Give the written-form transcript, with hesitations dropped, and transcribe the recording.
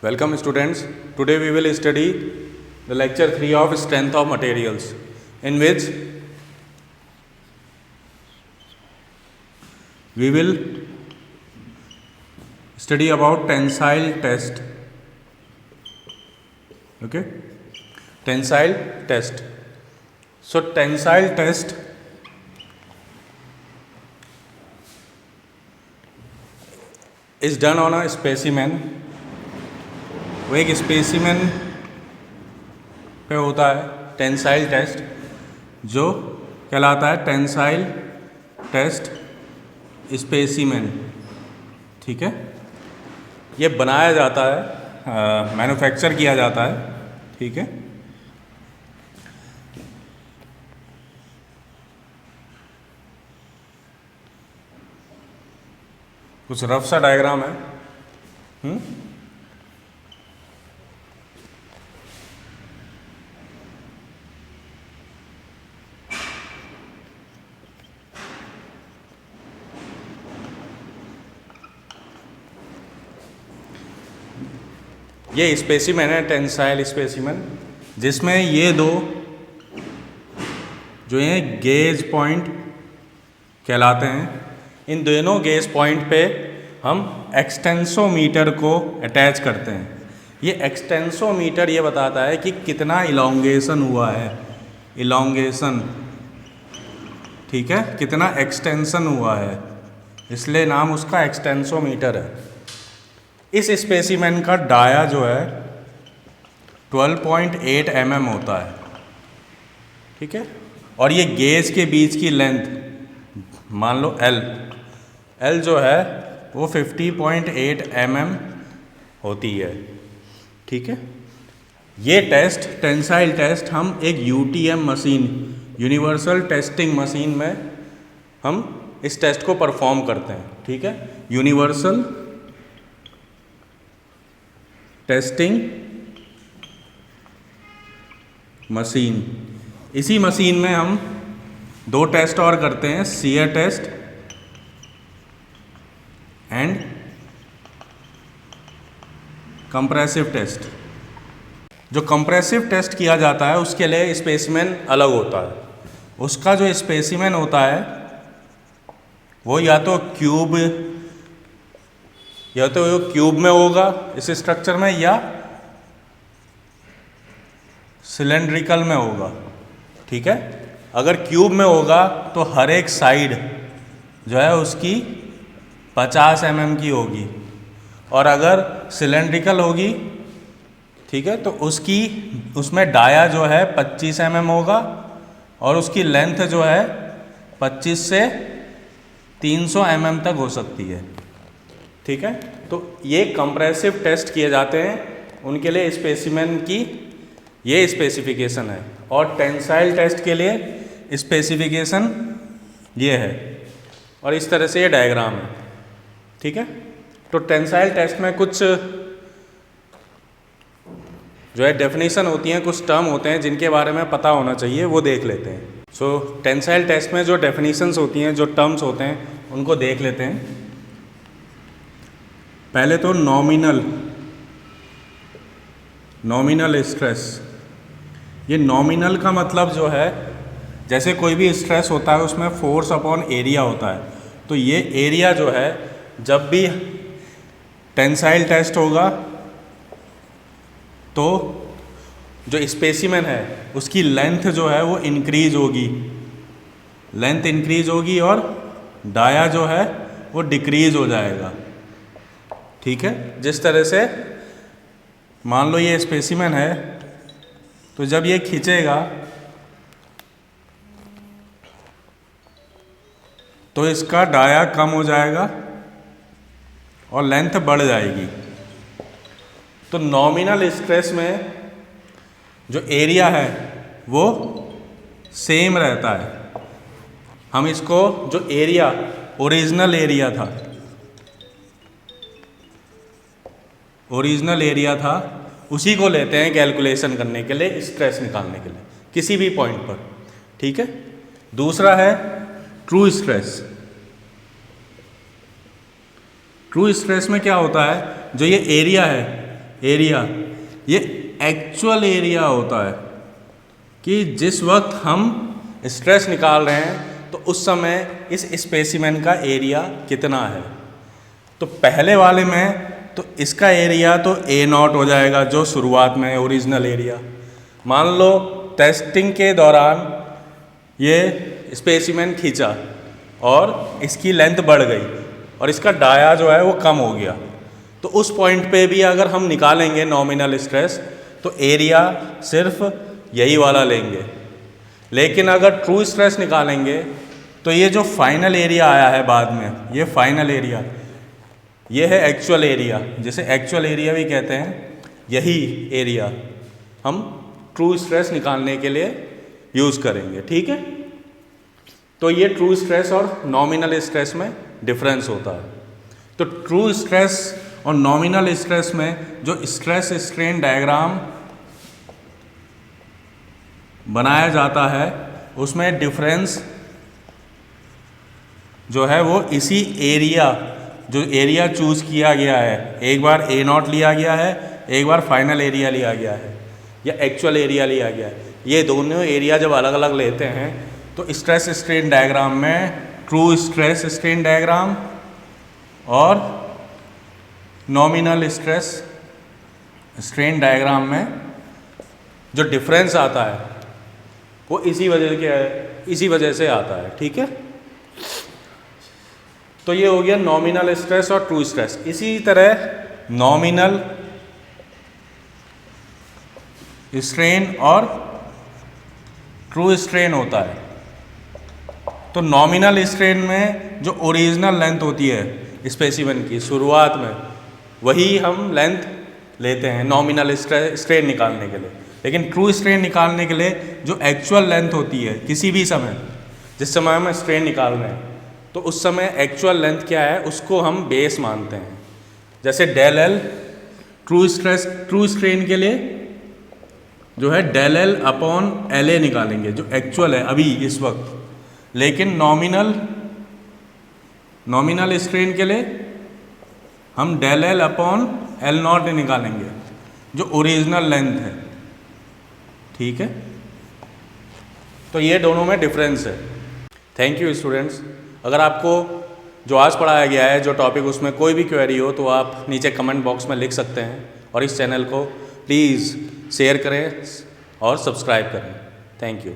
Welcome students. Today we will study the lecture 3 of strength of materials, in which we will study about tensile test. Okay, tensile test. So tensile test is done on a specimen. वो एक specimen पे होता है tensile test, जो कहलाता है tensile test specimen. ठीक है, ये बनाया जाता है, मैन्युफैक्चर किया जाता है। ठीक है, कुछ रफ सा डायग्राम है। ये स्पेसिमेन है, टेंसाइल स्पेसिमेन, जिसमें ये दो जो ये गेज पॉइंट कहलाते हैं, इन दोनों गेज पॉइंट पे हम एक्सटेंसोमीटर को अटैच करते हैं। ये एक्सटेंसोमीटर ये बताता है कि कितना इलॉन्गेशन हुआ है, इलॉन्गेशन। ठीक है, कितना एक्सटेंशन हुआ है, इसलिए नाम उसका एक्सटेंसोमीटर है। इस स्पेसिमेन का डाया जो है 12.8 mm होता है। ठीक है, और ये गेज के बीच की लेंथ मान लो L जो है वो 50.8 mm होती है। ठीक है, ये टेस्ट टेंसाइल टेस्ट हम एक UTM machine, universal testing machine में हम इस टेस्ट को परफॉर्म करते हैं। ठीक है, यूनिवर्सल टेस्टिंग मशीन, इसी मशीन में हम दो टेस्ट और करते हैं, shear test and compressive test. जो कंप्रेसिव टेस्ट किया जाता है उसके लिए स्पेसिमेन अलग होता है। उसका जो स्पेसिमेन होता है वो या तो क्यूब में होगा इस स्ट्रक्चर में, या सिलेंड्रिकल में होगा। ठीक है, अगर क्यूब में होगा तो हर एक साइड जो है उसकी 50 mm की होगी, और अगर सिलेंड्रिकल होगी, ठीक है, तो उसमें डाया जो है 25 mm होगा, और उसकी लेंथ जो है 25 से 300 mm तक हो सकती है। ठीक है, तो ये कंप्रेसिव टेस्ट किए जाते हैं, उनके लिए स्पेसिमेन की ये स्पेसिफिकेशन है, और टेंसाइल टेस्ट के लिए स्पेसिफिकेशन ये है, और इस तरह से ये डायग्राम है। ठीक है, तो टेंसाइल टेस्ट में कुछ जो है डेफिनेशन होती हैं, कुछ टर्म होते हैं जिनके बारे में पता होना चाहिए, वो देख लेते हैं। सो टेंसाइल टेस्ट में जो डेफिनेशंस होती हैं, जो टर्म्स होते हैं, उनको देख लेते हैं। पहले तो नॉमिनल स्ट्रेस। ये नॉमिनल का मतलब जो है, जैसे कोई भी स्ट्रेस होता है उसमें फोर्स अपॉन एरिया होता है, तो ये एरिया जो है जब भी टेंसाइल टेस्ट होगा तो जो स्पेसिमेन है उसकी लेंथ जो है वो इंक्रीज होगी, लेंथ इंक्रीज होगी, और डाया जो है वो डिक्रीज हो जाएगा। ठीक है, जिस तरह से मान लो ये स्पेसिमेन है, तो जब ये खींचेगा तो इसका डाया कम हो जाएगा और लेंथ बढ़ जाएगी। तो नॉमिनल स्ट्रेस में जो एरिया है वो सेम रहता है। हम इसको जो एरिया, ओरिजिनल एरिया था उसी को लेते हैं कैलकुलेशन करने के लिए, स्ट्रेस निकालने के लिए किसी भी पॉइंट पर। ठीक है, दूसरा है ट्रू स्ट्रेस। ट्रू स्ट्रेस में क्या होता है, जो ये एरिया है एरिया, ये एक्चुअल एरिया होता है कि जिस वक्त हम स्ट्रेस निकाल रहे हैं तो उस समय इस स्पेसिमेन का एरिया कितना है। तो पहले वाले में तो इसका एरिया तो A0 हो जाएगा, जो शुरुआत में ओरिजिनल एरिया। मान लो टेस्टिंग के दौरान ये स्पेसिमेन खींचा और इसकी लेंथ बढ़ गई और इसका डाया जो है वो कम हो गया, तो उस पॉइंट पे भी अगर हम निकालेंगे नॉमिनल स्ट्रेस तो एरिया सिर्फ यही वाला लेंगे। लेकिन अगर ट्रू स्ट्रेस निकालेंगे तो ये जो फाइनल एरिया आया है बाद में, ये फाइनल एरिया, ये है एक्चुअल एरिया, जिसे एक्चुअल एरिया भी कहते हैं। यही एरिया हम ट्रू स्ट्रेस निकालने के लिए यूज़ करेंगे, ठीक है। तो ये ट्रू स्ट्रेस और नॉमिनल स्ट्रेस में डिफरेंस होता है। तो ट्रू स्ट्रेस और नॉमिनल स्ट्रेस में जो स्ट्रेस स्ट्रेन डायग्राम बनाया जाता है उसमें डिफरेंस जो है वो इसी एरिया, जो एरिया चूज़ किया गया है, एक बार A0 लिया गया है, एक बार फाइनल एरिया लिया गया है या एक्चुअल एरिया लिया गया है। ये दोनों एरिया जब अलग अलग लेते हैं तो स्ट्रेस स्ट्रेन डायग्राम में ट्रू स्ट्रेस स्ट्रेन डायग्राम और नॉमिनल स्ट्रेस स्ट्रेन डायग्राम में जो डिफरेंस आता है वो इसी वजह से आता है, ठीक है। तो ये हो गया नॉमिनल स्ट्रेस और ट्रू स्ट्रेस। इसी तरह नॉमिनल स्ट्रेन और ट्रू स्ट्रेन होता है। तो नॉमिनल स्ट्रेन में जो ओरिजिनल लेंथ होती है स्पेसिमेन की शुरुआत में, वही हम लेंथ लेते हैं नॉमिनल स्ट्रेन निकालने के लिए। लेकिन ट्रू स्ट्रेन निकालने के लिए जो एक्चुअल लेंथ होती है किसी भी समय, जिस समय हम स्ट्रेन निकाल रहे हैं, तो उस समय एक्चुअल लेंथ क्या है उसको हम बेस मानते हैं। जैसे डेल एल ट्रू स्ट्रेन के लिए जो है del L upon L A निकालेंगे जो एक्चुअल है अभी इस वक्त। लेकिन नॉमिनल स्ट्रेन के लिए हम del L upon L naught निकालेंगे जो ओरिजिनल लेंथ है, ठीक है। तो ये दोनों में डिफरेंस है। Thank you students. अगर आपको जो आज पढ़ाया गया है जो टॉपिक, उसमें कोई भी क्वेरी हो तो आप नीचे कमेंट बॉक्स में लिख सकते हैं और इस चैनल को प्लीज़ शेयर करें और सब्सक्राइब करें। Thank you.